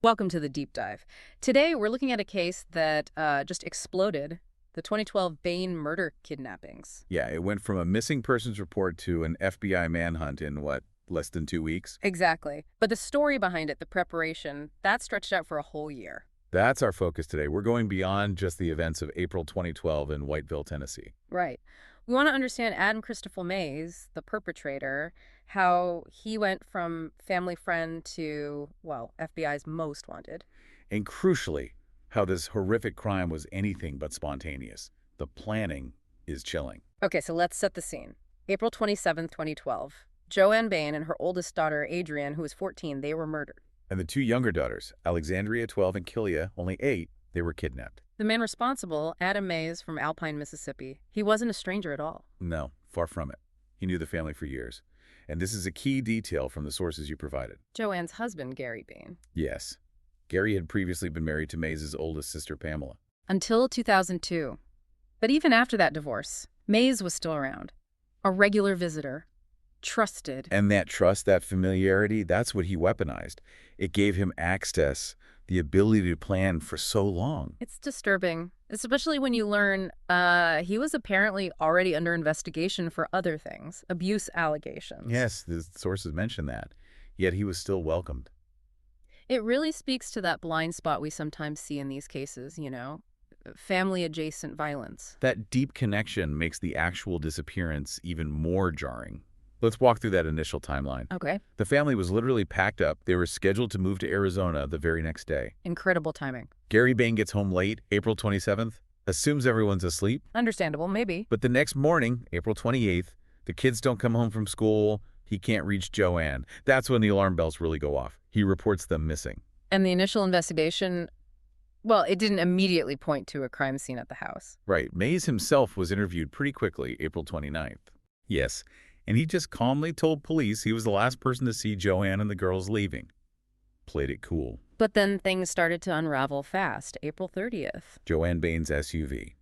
Welcome to the deep dive. Today, we're looking at a case that just exploded, the 2012 Bain murder kidnappings. Yeah, it went from a missing persons report to an FBI manhunt in, what, less than 2 weeks? Exactly. But the story behind it, the preparation, that stretched out for a whole year. That's our focus today. We're going beyond just the events of April 2012 in Whiteville, Tennessee. Right. We want to understand Adam Christopher Mays, the perpetrator, how he went from family friend to, well, FBI's most wanted. And crucially, how this horrific crime was anything but spontaneous. The planning is chilling. Okay, so let's set the scene. April 27th, 2012. Joanne Bain and her oldest daughter, Adrienne, who was 14, they were murdered. And the two younger daughters, Alexandria, 12, and Kilia, only 8, they were kidnapped. The man responsible, Adam Mays from Alpine, Mississippi, he wasn't a stranger at all. No, far from it. He knew the family for years. And this is a key detail from the sources you provided. Joanne's husband, Gary Bain. Yes. Gary had previously been married to Mays' oldest sister, Pamela. Until 2002. But even after that divorce, Mays was still around. A regular visitor. Trusted. And that trust, that familiarity, that's what he weaponized. It gave him access, the ability to plan for so long. It's disturbing, especially when you learn he was apparently already under investigation for other things, abuse allegations. Yes, the sources mention that. Yet he was still welcomed. It really speaks to that blind spot we sometimes see in these cases, family-adjacent violence. That deep connection makes the actual disappearance even more jarring. Let's walk through that initial timeline. Okay. The family was literally packed up. They were scheduled to move to Arizona the very next day. Incredible timing. Gary Bain gets home late, April 27th, assumes everyone's asleep. Understandable, maybe. But the next morning, April 28th, the kids don't come home from school. He can't reach Joanne. That's when the alarm bells really go off. He reports them missing. And the initial investigation, well, it didn't immediately point to a crime scene at the house. Right. Mays himself was interviewed pretty quickly, April 29th. Yes. And he just calmly told police he was the last person to see Joanne and the girls leaving. Played it cool. But then things started to unravel fast, April 30th. Joanne Bain's SUV.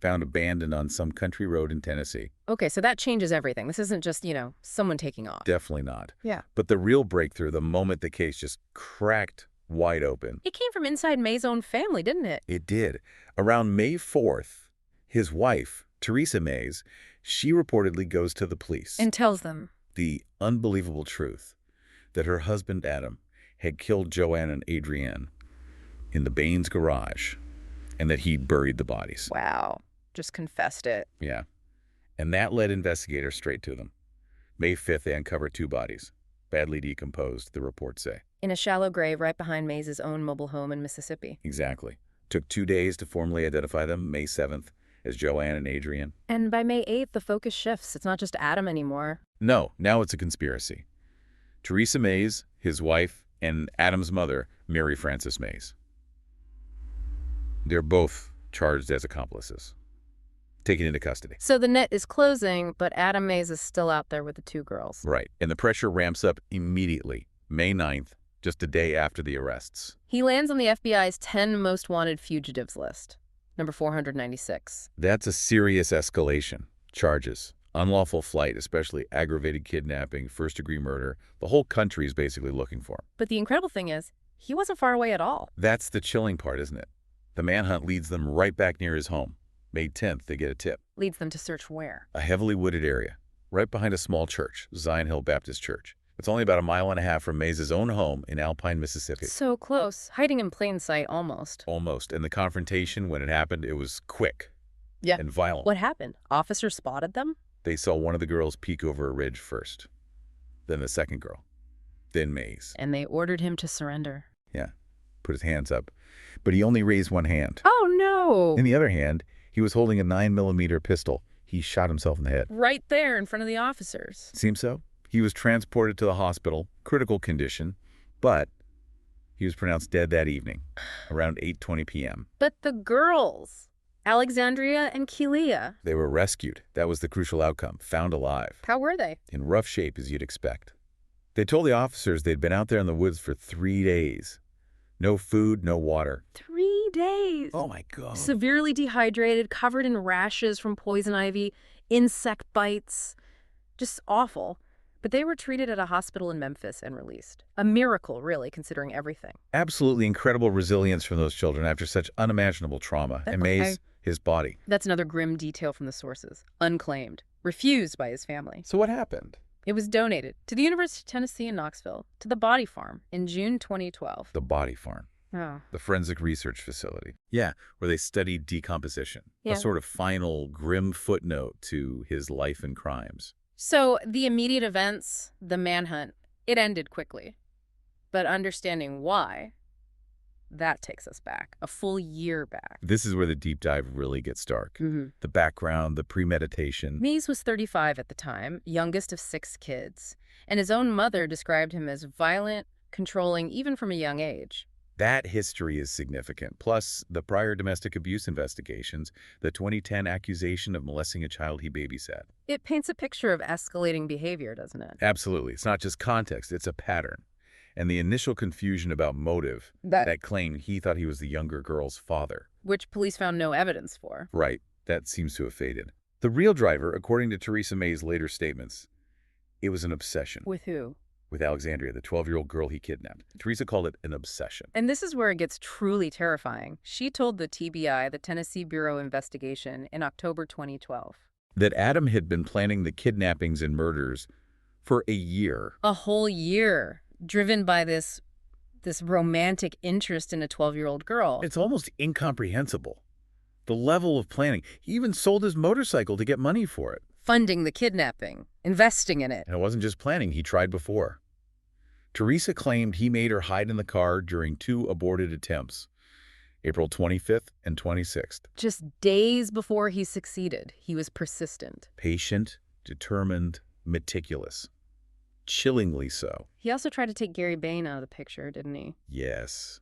Found abandoned on some country road in Tennessee. Okay, so that changes everything. This isn't just, someone taking off. Definitely not. Yeah. But the real breakthrough, the moment the case just cracked wide open. It came from inside May's own family, didn't it? It did. Around May 4th, his wife, Teresa Mays, she reportedly goes to the police. And tells them the unbelievable truth that her husband, Adam, had killed Joanne and Adrienne in the Bain's garage and that he'd buried the bodies. Wow. Just confessed it. Yeah. And that led investigators straight to them. May 5th, they uncovered 2 bodies, badly decomposed, the reports say. In a shallow grave right behind Mays' own mobile home in Mississippi. Exactly. Took 2 days to formally identify them, May 7th, as Joanne and Adrienne. And by May 8th, the focus shifts. It's not just Adam anymore. No, now it's a conspiracy. Teresa Mays, his wife, and Adam's mother, Mary Frances Mays. They're both charged as accomplices, taken into custody. So the net is closing, but Adam Mays is still out there with the 2 girls. Right, and the pressure ramps up immediately, May 9th, just a day after the arrests. He lands on the FBI's 10 most wanted fugitives list. Number 496. That's a serious escalation. Charges, unlawful flight, especially aggravated kidnapping, first-degree murder. The whole country is basically looking for him. But the incredible thing is, he wasn't far away at all. That's the chilling part, isn't it? The manhunt leads them right back near his home. May 10th, they get a tip. Leads them to search where? A heavily wooded area, right behind a small church, Zion Hill Baptist Church. It's only about 1.5 miles from Mays' own home in Alpine, Mississippi. So close. Hiding in plain sight, almost. Almost. And the confrontation, when it happened, it was quick. Yeah. And violent. What happened? Officers spotted them? They saw one of the girls peek over a ridge first. Then the second girl. Then Mays. And they ordered him to surrender. Yeah. Put his hands up. But he only raised one hand. Oh, no. In the other hand, he was holding a 9mm pistol. He shot himself in the head. Right there in front of the officers. Seems so. He was transported to the hospital, critical condition, but he was pronounced dead that evening, around 8:20 p.m. But the girls, Alexandria and Kilia. They were rescued. That was the crucial outcome, found alive. How were they? In rough shape, as you'd expect. They told the officers they'd been out there in the woods for 3 days. No food, no water. 3 days. Oh, my God. Severely dehydrated, covered in rashes from poison ivy, insect bites. Just awful. But they were treated at a hospital in Memphis and released. A miracle, really, considering everything. Absolutely incredible resilience from those children after such unimaginable trauma. And Okay. Mays, his body. That's another grim detail from the sources. Unclaimed. Refused by his family. So what happened? It was donated to the University of Tennessee in Knoxville, to the Body Farm, in June 2012. The body farm. Oh. The forensic research facility. Yeah, where they studied decomposition. Yeah. A sort of final grim footnote to his life and crimes. So the immediate events, the manhunt, it ended quickly. But understanding why, that takes us back, a full year back. This is where the deep dive really gets dark. The background, the premeditation. Mays was 35 at the time, youngest of 6 kids, and his own mother described him as violent, controlling, even from a young age. That history is significant. Plus, the prior domestic abuse investigations, the 2010 accusation of molesting a child he babysat. It paints a picture of escalating behavior, doesn't it? Absolutely. It's not just context, it's a pattern. And the initial confusion about motive, that claim he thought he was the younger girl's father. Which police found no evidence for. Right. That seems to have faded. The real driver, according to Theresa May's later statements, it was an obsession. With who? With Alexandria, the 12-year-old girl he kidnapped. Teresa called it an obsession. And this is where it gets truly terrifying. She told the TBI, the Tennessee Bureau of Investigation, in October 2012. That Adam had been planning the kidnappings and murders for a year. A whole year, driven by this romantic interest in a 12-year-old girl. It's almost incomprehensible. The level of planning. He even sold his motorcycle to get money for it. Funding the kidnapping, investing in it. And it wasn't just planning, he tried before. Teresa claimed he made her hide in the car during 2 aborted attempts, April 25th and 26th. Just days before he succeeded, he was persistent. Patient, determined, meticulous. Chillingly so. He also tried to take Gary Bain out of the picture, didn't he? Yes.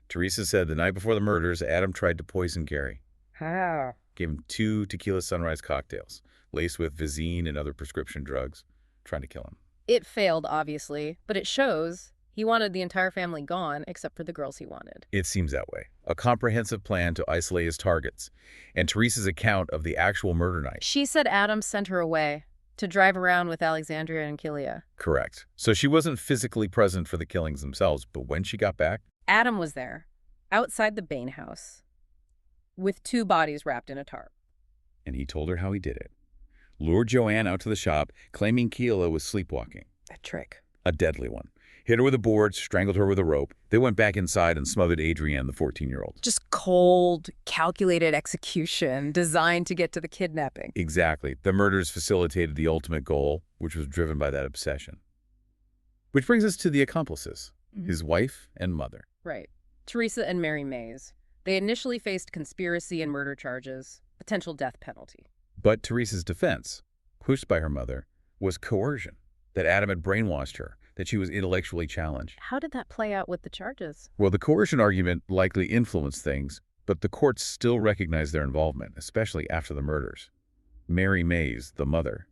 Teresa said the night before the murders, Adam tried to poison Gary. How? Gave him 2 tequila sunrise cocktails, laced with Visine and other prescription drugs, trying to kill him. It failed, obviously, but it shows he wanted the entire family gone except for the girls he wanted. It seems that way. A comprehensive plan to isolate his targets. And Teresa's account of the actual murder night. She said Adam sent her away to drive around with Alexandria and Kilia. Correct. So she wasn't physically present for the killings themselves, but when she got back, Adam was there, outside the Bain house, with 2 bodies wrapped in a tarp. and he told her how he did it. Lured Joanne out to the shop, claiming Keila was sleepwalking. A trick. A deadly one. Hit her with a board, strangled her with a rope. They went back inside and smothered Adrienne, the 14-year-old. Just cold, calculated execution designed to get to the kidnapping. Exactly. The murders facilitated the ultimate goal, which was driven by that obsession. Which brings us to the accomplices, his wife and mother. Right. Teresa and Mary Mays. They initially faced conspiracy and murder charges, potential death penalty. But Teresa's defense, pushed by her mother, was coercion, that Adam had brainwashed her, that she was intellectually challenged. How did that play out with the charges? Well, the coercion argument likely influenced things, but the courts still recognized their involvement, especially after the murders. Mary Mays, the mother,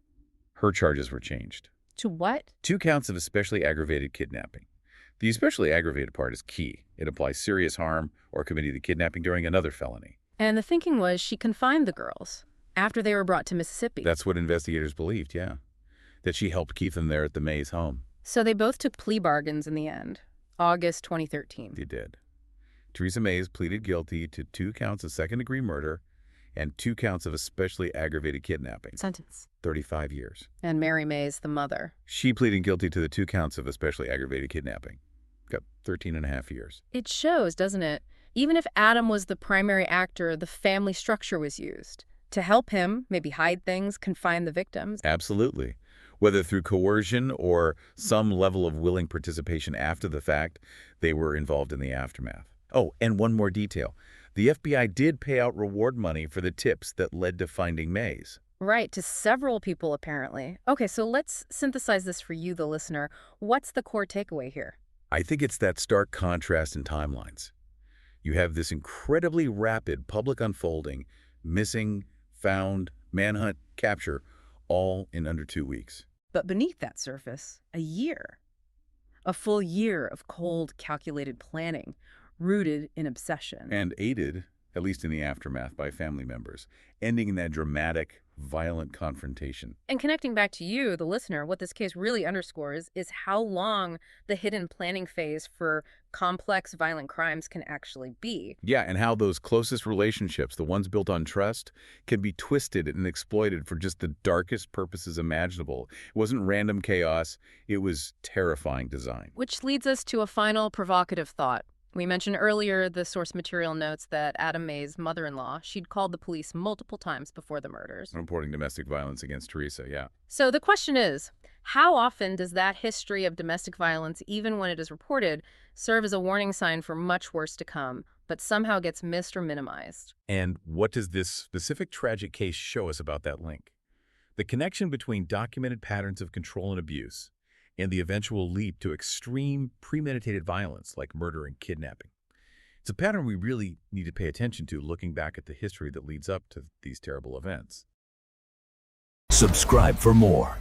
her charges were changed. To what? 2 counts of especially aggravated kidnapping. The especially aggravated part is key. It applies serious harm or committing the kidnapping during another felony. And the thinking was she confined the girls after they were brought to Mississippi. That's what investigators believed, yeah. That she helped keep them there at the Mays home. So they both took plea bargains in the end, August 2013. They did. Teresa Mays pleaded guilty to 2 counts of second-degree murder and 2 counts of especially aggravated kidnapping. Sentence. 35 years. And Mary Mays, the mother. She pleaded guilty to the 2 counts of especially aggravated kidnapping. Got 13 and a half years. It shows, doesn't it? Even if Adam was the primary actor, the family structure was used to help him maybe hide things, confine the victims. Absolutely. Whether through coercion or some level of willing participation after the fact, they were involved in the aftermath. Oh, and one more detail. The FBI did pay out reward money for the tips that led to finding Mays. Right, to several people apparently. Okay, so let's synthesize this for you, the listener. What's the core takeaway here? I think it's that stark contrast in timelines. You have this incredibly rapid public unfolding, missing, found, manhunt, capture, all in under 2 weeks. But beneath that surface, a year. A full year of cold, calculated planning, rooted in obsession. And aided, at least in the aftermath, by family members, ending in that dramatic, violent confrontation. And connecting back to you, the listener, what this case really underscores is how long the hidden planning phase for complex violent crimes can actually be. Yeah, and how those closest relationships, the ones built on trust, can be twisted and exploited for just the darkest purposes imaginable. It wasn't random chaos, it was terrifying design. Which leads us to a final provocative thought. We mentioned earlier the source material notes that Adam May's mother-in-law, she'd called the police multiple times before the murders. Reporting domestic violence against Teresa, yeah. So the question is, how often does that history of domestic violence, even when it is reported, serve as a warning sign for much worse to come, but somehow gets missed or minimized? And what does this specific tragic case show us about that link? The connection between documented patterns of control and abuse and the eventual leap to extreme, premeditated violence like murder and kidnapping. It's a pattern we really need to pay attention to looking back at the history that leads up to these terrible events. Subscribe for more.